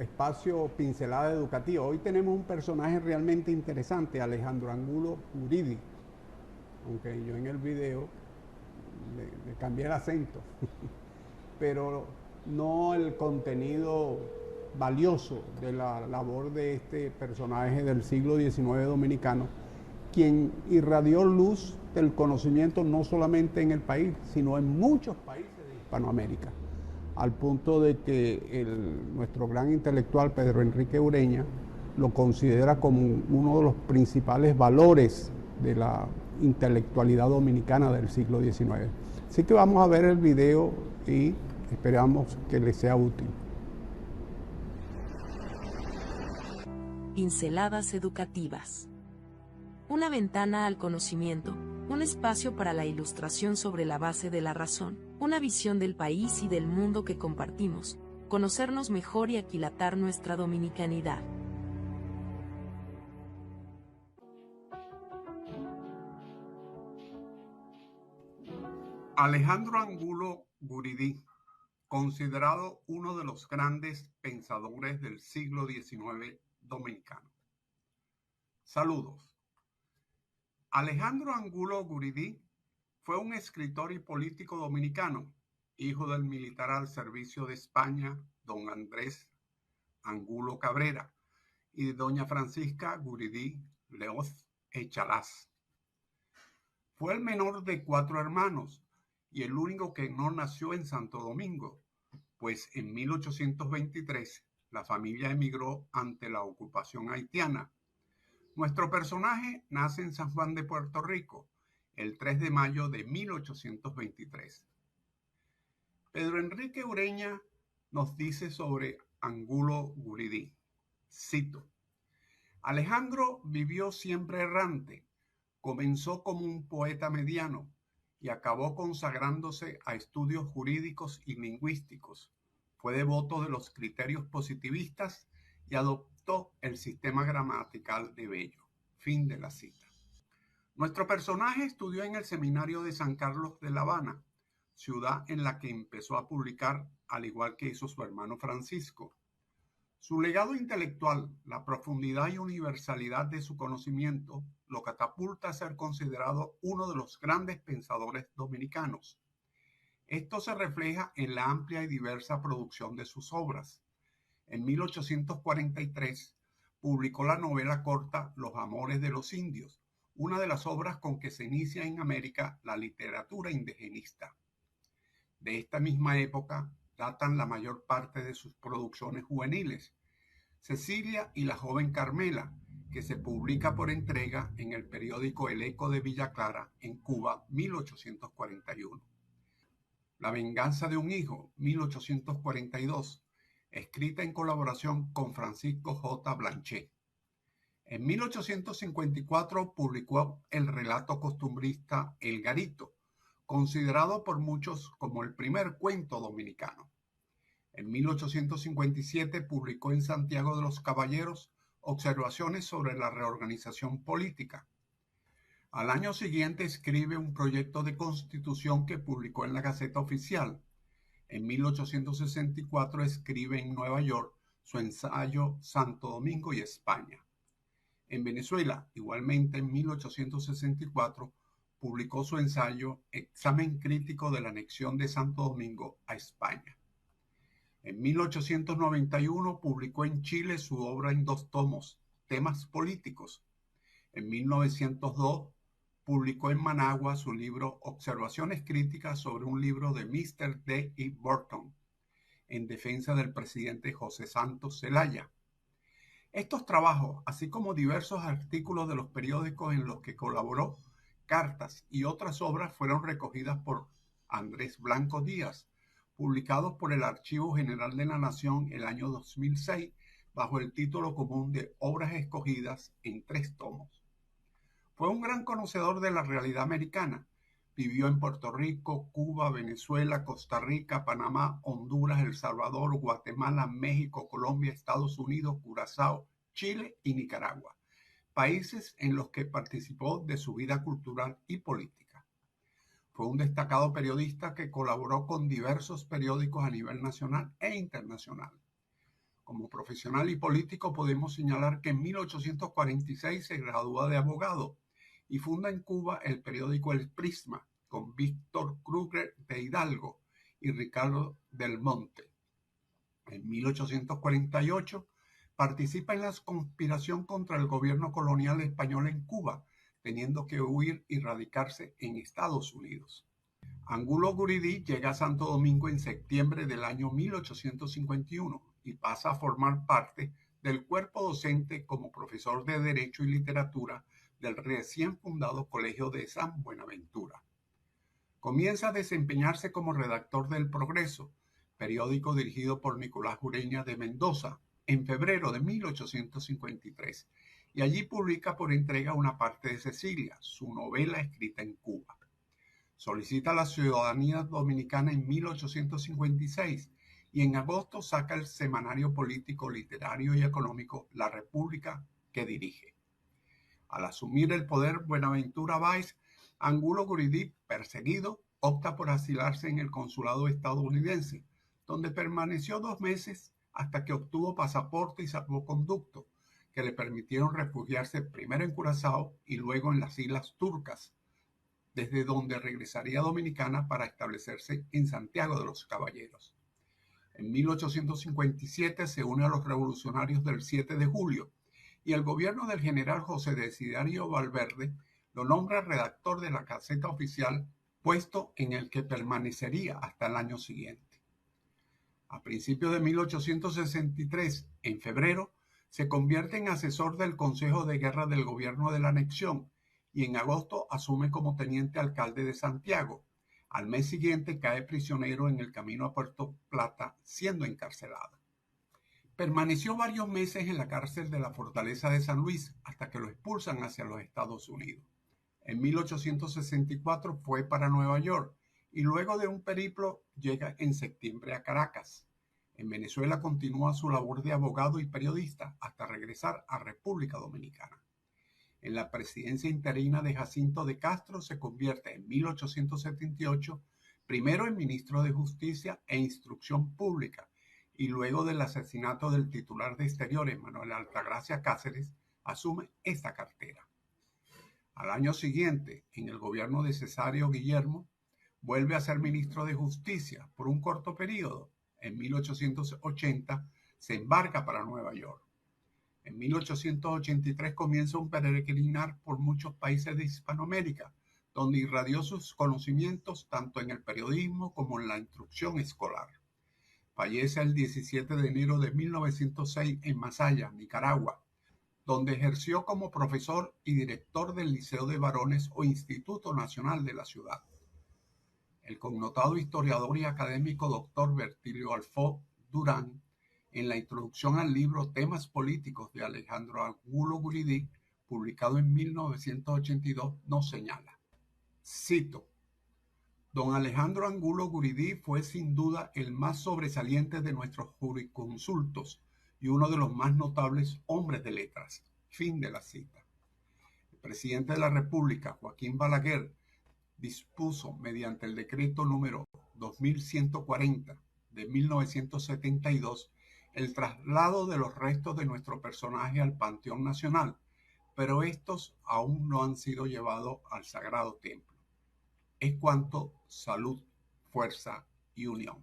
espacio Pincelada Educativa. Hoy tenemos un personaje realmente interesante, Alejandro Angulo Guridi, aunque yo en el video le cambié el acento, pero no el contenido valioso de la labor de este personaje del siglo XIX dominicano, quien irradió luz del conocimiento no solamente en el país, sino en muchos países de Hispanoamérica, al punto de que nuestro gran intelectual Pedro Enrique Ureña lo considera como uno de los principales valores de la intelectualidad dominicana del siglo XIX. Así que vamos a ver el video y esperamos que les sea útil. Pinceladas educativas. Una ventana al conocimiento, un espacio para la ilustración sobre la base de la razón, una visión del país y del mundo que compartimos, conocernos mejor y aquilatar nuestra dominicanidad. Alejandro Angulo Guridi, considerado uno de los grandes pensadores del siglo XIX dominicano. Saludos. Alejandro Angulo Guridi fue un escritor y político dominicano, hijo del militar al servicio de España, don Andrés Angulo Cabrera, y de doña Francisca Guridi Leoz Echalás. Fue el menor de 4 hermanos y el único que no nació en Santo Domingo, pues en 1823 la familia emigró ante la ocupación haitiana. Nuestro personaje nace en San Juan de Puerto Rico el 3 de mayo de 1823. Pedro Enrique Ureña nos dice sobre Angulo Guridi. Cito: Alejandro vivió siempre errante, comenzó como un poeta mediano y acabó consagrándose a estudios jurídicos y lingüísticos. Fue devoto de los criterios positivistas y adoptó el sistema gramatical de Bello. Fin de la cita. Nuestro personaje estudió en el Seminario de San Carlos de La Habana, ciudad en la que empezó a publicar, al igual que hizo su hermano Francisco. Su legado intelectual, la profundidad y universalidad de su conocimiento, lo catapulta a ser considerado uno de los grandes pensadores dominicanos. Esto se refleja en la amplia y diversa producción de sus obras. En 1843 publicó la novela corta Los Amores de los Indios, una de las obras con que se inicia en América la literatura indigenista. De esta misma época datan la mayor parte de sus producciones juveniles, Cecilia y la joven Carmela, que se publica por entrega en el periódico El Eco de Villa Clara, en Cuba, 1841. La venganza de un hijo, 1842, escrita en colaboración con Francisco J. Blanchet. En 1854 publicó el relato costumbrista El Garito, considerado por muchos como el primer cuento dominicano. En 1857 publicó en Santiago de los Caballeros Observaciones sobre la reorganización política. Al año siguiente escribe un proyecto de constitución que publicó en la Gaceta Oficial. En 1864 escribe en Nueva York su ensayo Santo Domingo y España. En Venezuela, igualmente en 1864, publicó su ensayo Examen crítico de la anexión de Santo Domingo a España. En 1891 publicó en Chile su obra en 2 tomos, Temas políticos. En 1902 publicó en Managua su libro Observaciones críticas sobre un libro de Mr. D. E. Burton, en defensa del presidente José Santos Zelaya. Estos trabajos, así como diversos artículos de los periódicos en los que colaboró, cartas y otras obras fueron recogidas por Andrés Blanco Díaz, publicados por el Archivo General de la Nación el año 2006 bajo el título común de Obras escogidas en 3 tomos. Fue un gran conocedor de la realidad americana. Vivió en Puerto Rico, Cuba, Venezuela, Costa Rica, Panamá, Honduras, El Salvador, Guatemala, México, Colombia, Estados Unidos, Curazao, Chile y Nicaragua, países en los que participó de su vida cultural y política. Fue un destacado periodista que colaboró con diversos periódicos a nivel nacional e internacional. Como profesional y político podemos señalar que en 1846 se gradúa de abogado y funda en Cuba el periódico El Prisma con Víctor Kruger de Hidalgo y Ricardo del Monte. En 1848 participa en la conspiración contra el gobierno colonial español en Cuba, teniendo que huir y radicarse en Estados Unidos. Angulo Guridi llega a Santo Domingo en septiembre del año 1851 y pasa a formar parte del cuerpo docente como profesor de Derecho y Literatura del recién fundado Colegio de San Buenaventura. Comienza a desempeñarse como redactor del Progreso, periódico dirigido por Nicolás Ureña de Mendoza, en febrero de 1853, y allí publica por entrega una parte de Cecilia, su novela escrita en Cuba. Solicita la ciudadanía dominicana en 1856 y en agosto saca el semanario político, literario y económico La República, que dirige. Al asumir el poder Buenaventura Báez, Angulo Guridi, perseguido, opta por asilarse en el consulado estadounidense, donde permaneció 2 meses hasta que obtuvo pasaporte y salvoconducto, que le permitieron refugiarse primero en Curazao y luego en las Islas Turcas, desde donde regresaría a Dominicana para establecerse en Santiago de los Caballeros. En 1857 se une a los revolucionarios del 7 de julio y el gobierno del general José Desiderio Valverde lo nombra redactor de la Gaceta Oficial, puesto en el que permanecería hasta el año siguiente. A principios de 1863, en febrero, se convierte en asesor del Consejo de Guerra del Gobierno de la Anexión y en agosto asume como teniente alcalde de Santiago. Al mes siguiente cae prisionero en el camino a Puerto Plata, siendo encarcelado. Permaneció varios meses en la cárcel de la Fortaleza de San Luis hasta que lo expulsan hacia los Estados Unidos. En 1864 fue para Nueva York y luego de un periplo llega en septiembre a Caracas. En Venezuela continúa su labor de abogado y periodista hasta regresar a República Dominicana. En la presidencia interina de Jacinto de Castro se convierte en 1878 primero en ministro de Justicia e Instrucción Pública y luego del asesinato del titular de Exteriores, Manuel Altagracia Cáceres, asume esta cartera. Al año siguiente, en el gobierno de Cesario Guillermo, vuelve a ser ministro de Justicia por un corto periodo. En 1880 se embarca para Nueva York. En 1883 comienza un peregrinar por muchos países de Hispanoamérica, donde irradió sus conocimientos tanto en el periodismo como en la instrucción escolar. Fallece el 17 de enero de 1906 en Masaya, Nicaragua, donde ejerció como profesor y director del Liceo de Varones o Instituto Nacional de la ciudad. El connotado historiador y académico Dr. Bertilio Alfó Durán, en la introducción al libro Temas Políticos de Alejandro Angulo Guridi, publicado en 1982, nos señala. Cito: Don Alejandro Angulo Guridi fue sin duda el más sobresaliente de nuestros jurisconsultos y uno de los más notables hombres de letras. Fin de la cita. El presidente de la República, Joaquín Balaguer, dispuso mediante el decreto número 2140 de 1972 el traslado de los restos de nuestro personaje al Panteón Nacional, pero estos aún no han sido llevados al Sagrado Templo. Es cuanto, salud, fuerza y unión.